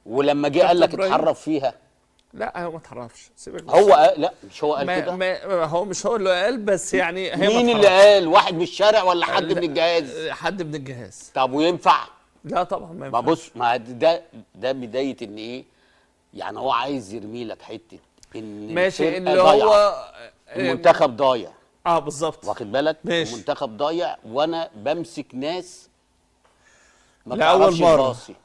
ولما جه قال لك اتحرف فيها. لا هو ما اتحرفش، سيبك. هو لا مش هو قال كده. هو مش هو اللي قال، بس يعني هي مين اللي قال؟ واحد من الشارع ولا حد من الجهاز؟ حد من الجهاز. طب وينفع؟ لا طبعا ما ينفعش. ما بص، ما ده بدايه ان ايه؟ يعني هو عايز يرمي لك حته ان ماشي اللي هو المنتخب ضايع. بالظبط، واخد بالك؟ ماشي. المنتخب ضايع وانا بمسك ناس ما لأول بتعرفش مرة. تباصي.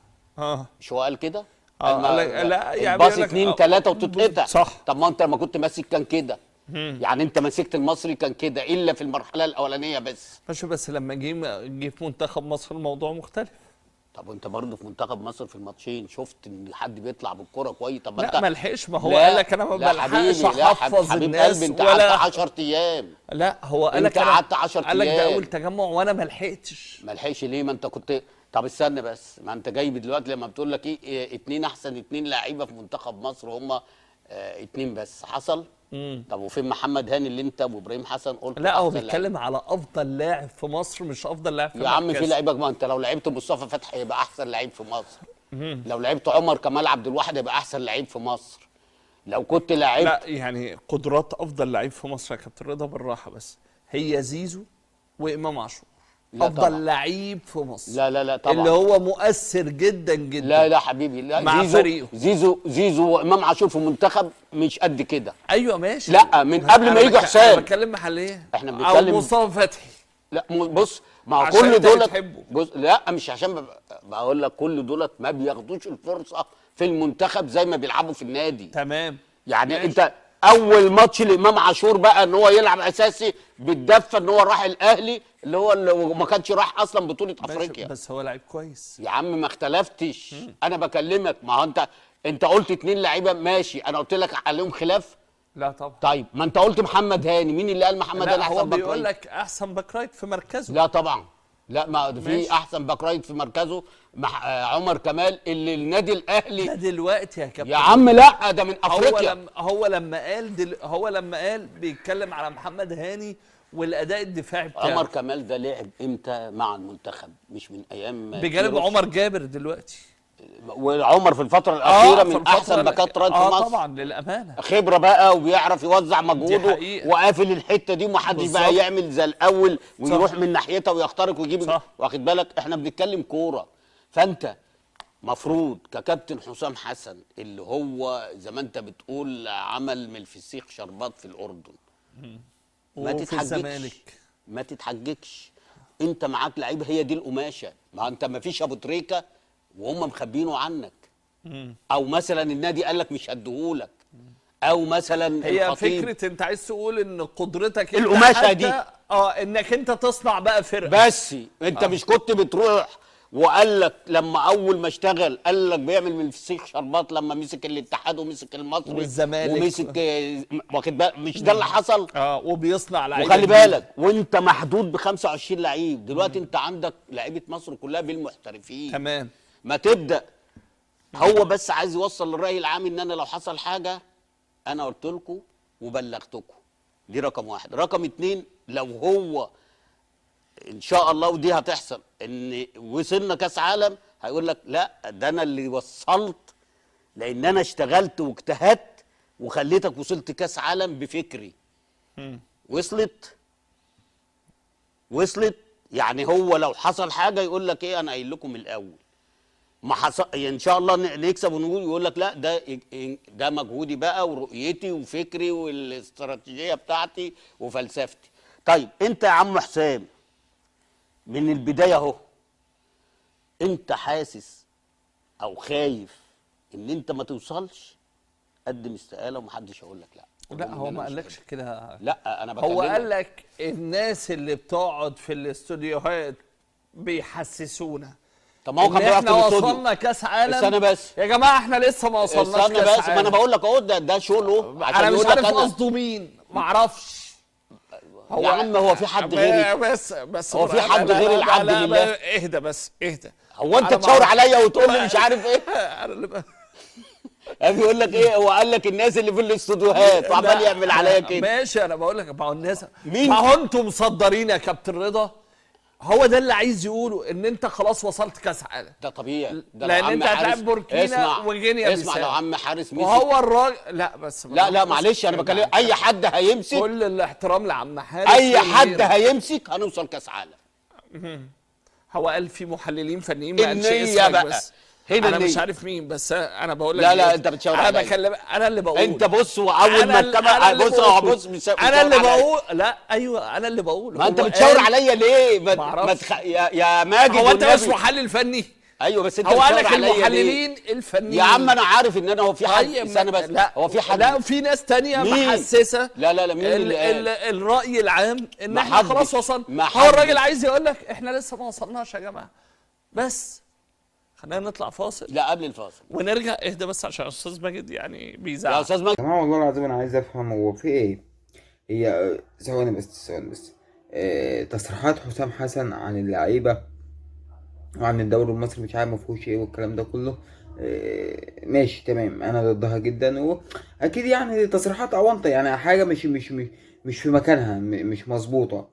مش هو قال كده؟ لا يعني باص 2 3 وتتقطع. صح. طب ما انت لما كنت ماسك كان كده. يعني انت مسكت المصري كان كده، الا في المرحله الاولانيه بس. ماشي، بس لما جه في منتخب مصر الموضوع مختلف. طب وانت برضه في منتخب مصر في الماتشين شفت ان حد بيطلع بالكره كويس؟ طب ما لا انت ما لحقش، ما هو قال لك انا ما بلحقش احفظ الناس انت ولا قعدت 10 ايام. لا هو قال لك انت قعدت 10 ايام. قال لك ده اول تجمع وانا ما لحقتش. ما لحقش ليه؟ ما انت كنت. طب استنى بس، ما انت جايب دلوقتي لما بتقول لك ايه 2 احسن 2 لعيبه في منتخب مصر هم 2 بس حصل. طب وفين محمد هاني اللي انت وابراهيم حسن قلت؟ لا هو بيتكلم على افضل لاعب في مصر، مش افضل لاعب في يا عم في لعيبه. ما انت لو لعبت مصطفى فتحي يبقى احسن لعيب في مصر. لو لعبت عمر كمال عبد الواحد يبقى احسن لعيب في مصر. لو كنت لعبت لا يعني قدرات افضل لعيب في مصر يا كابتن رضا بالراحه، بس هي زيزو وامام عاشور افضل لعيب في مصر. لا طبعا، اللي هو مؤثر جدا جدا. لا حبيبي، لا مع فريقه. زيزو وامام عاشور في المنتخب مش قد كده. ايوه ماشي. لا من قبل ما يجي حسام. انا بتكلم محليه. احنا بنتكلم او مصطفى فتحي. لا بص، مع عشان كل دولت بص، لا مش عشان بقول لك كل دولت ما بياخدوش الفرصه في المنتخب زي ما بيلعبوا في النادي. تمام. يعني ماشي. انت اول ماتش لامام عاشور بقى ان هو يلعب اساسي بالدفه، ان هو راح الاهلي اللي هو ما كانش راح اصلا بطوله افريقيا. بس هو لعيب كويس يا عم ما اختلفتش. انا بكلمك، ما هو انت قلت 2 لعيبه ماشي، انا قلت لك عليهم خلاف. لا طبعا. طيب ما انت قلت محمد هاني، مين اللي قال محمد هاني احسن باك رايت؟ هو بيقول لك احسن باك رايت في مركزه. لا طبعا، لا ما في احسن باك رايت في مركزه عمر كمال اللي النادي الاهلي ده دلوقتي يا كابتن. يا عم لا ده من افريقيا. هو لما قال بيتكلم على محمد هاني والاداء الدفاعي بتاعه. عمر كمال ده لعب امتى مع المنتخب؟ مش من ايام بجانب عمر جابر دلوقتي. وعمر في الفتره الاخيره من احسن باكات رايت في مصر. طبعا للامانه. خبره بقى وبيعرف يوزع مجهوده وقافل الحته دي، ومحدش بقى يعمل زي الاول ويروح من ناحيتها ويخترق ويجيب. واخد بالك؟ احنا بنتكلم كوره. فانت مفروض ككابتن حسام حسن اللي هو زي ما انت بتقول عمل من الفسيخ شربات في الاردن، ما تتحججش. ما تتحججش. انت معاك لعيبه هي دي القماشه. ما انت ما فيش ابو تريكه وهم مخبينه عنك. او مثلا النادي قال لك مش هديهولك. او مثلا هي فكره انت عايز تقول ان قدرتك القماشه دي انك انت تصنع بقى فرقه. بس انت مش كنت بتروح وقال لك لما اول ما اشتغل قال لك بيعمل من الفسيخ شربات لما مسك الاتحاد ومسك المصري والزمالك ومسك واخد بالك؟ مش ده اللي حصل؟ وبيصنع لعيبه. وخلي بالك وانت محدود ب 25 لعيب دلوقتي. انت عندك لعيبه مصر كلها بالمحترفين. تمام. ما تبدا. هو بس عايز يوصل للراي العام ان انا لو حصل حاجه انا قلت لكم وبلغتكم. دي رقم 1. رقم 2 لو هو ان شاء الله ودي هتحصل ان وصلنا كاس عالم هيقول لك لا ده انا اللي وصلت، لان انا اشتغلت واجتهدت وخليتك وصلت كاس عالم بفكري. وصلت. يعني هو لو حصل حاجه يقول لك ايه انا قايل لكم من الاول. ما حصل ان شاء الله نكسب ونقول يقول لك لا ده مجهودي بقى ورؤيتي وفكري والاستراتيجيه بتاعتي وفلسفتي. طيب انت يا عم حسام من البدايه اهو انت حاسس او خايف ان انت ما توصلش؟ قدم استقاله ومحدش هيقول لك لا. لا هو ما قالكش كده. لا انا بكلمك. هو قال لك الناس اللي بتقعد في الاستوديوهات بيحسسونا. طب ما هو كان بيقعد في احنا الاستوديو. وصلنا كاس عالم. استنى بس يا جماعه احنا لسه ما وصلناش كاس عالم. بس ما انا بقول لك اهو ده شغله عشان انا مش يقول لك عارف قصده مين، ما اعرفش. يا عم هو في حد غيري؟ بس هو في حد غير العبد لله؟ اهدى بس اهدى. هو انت تشاور عليا وتقول لي مش عارف ايه؟ انا اللي بيقول لك ايه؟ هو قال لك الناس اللي في الاستوديوهات وعمال يعمل عليا كده. ماشي انا بقول لك ما هو الناس مين؟ ما هو انتم مصدرين يا كابتن رضا. هو ده اللي عايز يقوله، ان انت خلاص وصلت كاس عالم. ده طبيعي، ده لان انت هتلعب بوركينا وغينيا بيساو. اسمع لو عم حارس ميسي وهو الراجل لا بس لا معلش انا بكلم اي حد هيمسك، كل الاحترام لعم حارس، اي حد هيمسك هنوصل كاس عالم. هو قال في محللين فنيين ما قالش النية بقى بس هنا انا النية. مش عارف مين، بس انا بقول لك لا انت بتشاور عليا، انا بكلم، انا اللي بقول. انت بص، واول ما الكاميرا بص انا اللي بقول. لا ايوه انا اللي بقول. ما انت بتشاور عليا ليه؟ يا ماجد هو انت مش محلل فني؟ ايوه بس انت هو قال لك عليا المحللين الفنيين يا عم انا عارف ان انا هو في حد استنى بس، لا هو في حد، لا في ناس تانية محسسه. لا مين الراي العام ان احنا خلاص وصلنا. هو الراجل عايز يقول لك احنا لسه ما وصلناش يا جماعه. بس خلينا نطلع فاصل. لا قبل الفاصل ونرجع. اهدى بس عشان استاذ ماجد يعني بيزعل. يا استاذ ماجد يا جماعه والله العظيم انا عايز افهم هو في ايه. هي ثواني بس تصريحات حسام حسن عن اللعيبه وعن الدوري المصري مش عارف مفهوش ايه والكلام ده كله. ماشي تمام، انا ضدها جدا، واكيد يعني تصريحات اونطه، يعني حاجه مش في مكانها، مش مظبوطه.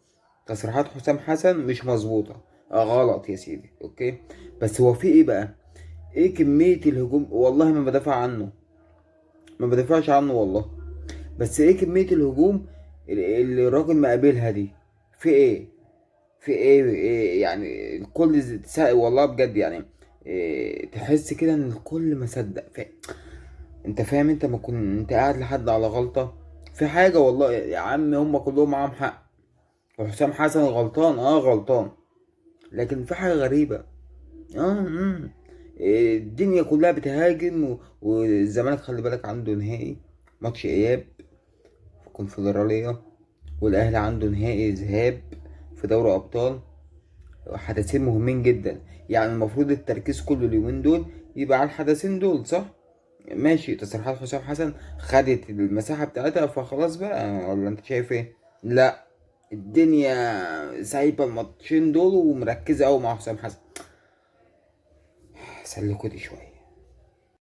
تصريحات حسام حسن مش مظبوطه، غلط يا سيدي، اوكي. بس هو في ايه بقى؟ ايه كميه الهجوم؟ والله ما بدافع عنه، ما بدافعش عنه والله، بس ايه كميه الهجوم اللي الراجل مقابلها دي؟ في ايه؟ في إيه يعني الكل والله بجد يعني إيه، تحس كده ان الكل مصدق انت فاهم؟ انت ما كنت انت قاعد لحد على غلطة في حاجة، والله يا عم هم كلهم معاهم حق، وحسام حسن غلطان، غلطان، لكن في حاجة غريبة. إيه، الدنيا كلها بتهاجم، والزمالك خلي بالك عنده نهائي ماتش اياب في الكونفدرالية، والاهلي عنده نهائي ذهاب في دوري ابطال، حدثين مهمين جدا. يعني المفروض التركيز كله اليومين دول يبقى على الحدثين دول، صح؟ ماشي، تصريحات حسام حسن خدت المساحة بتاعتها فخلاص بقى، ولا انت شايف ايه؟ لا، الدنيا سايبة الماتشين دول ومركزة اوي مع حسام حسن. سلكوا دي شوية.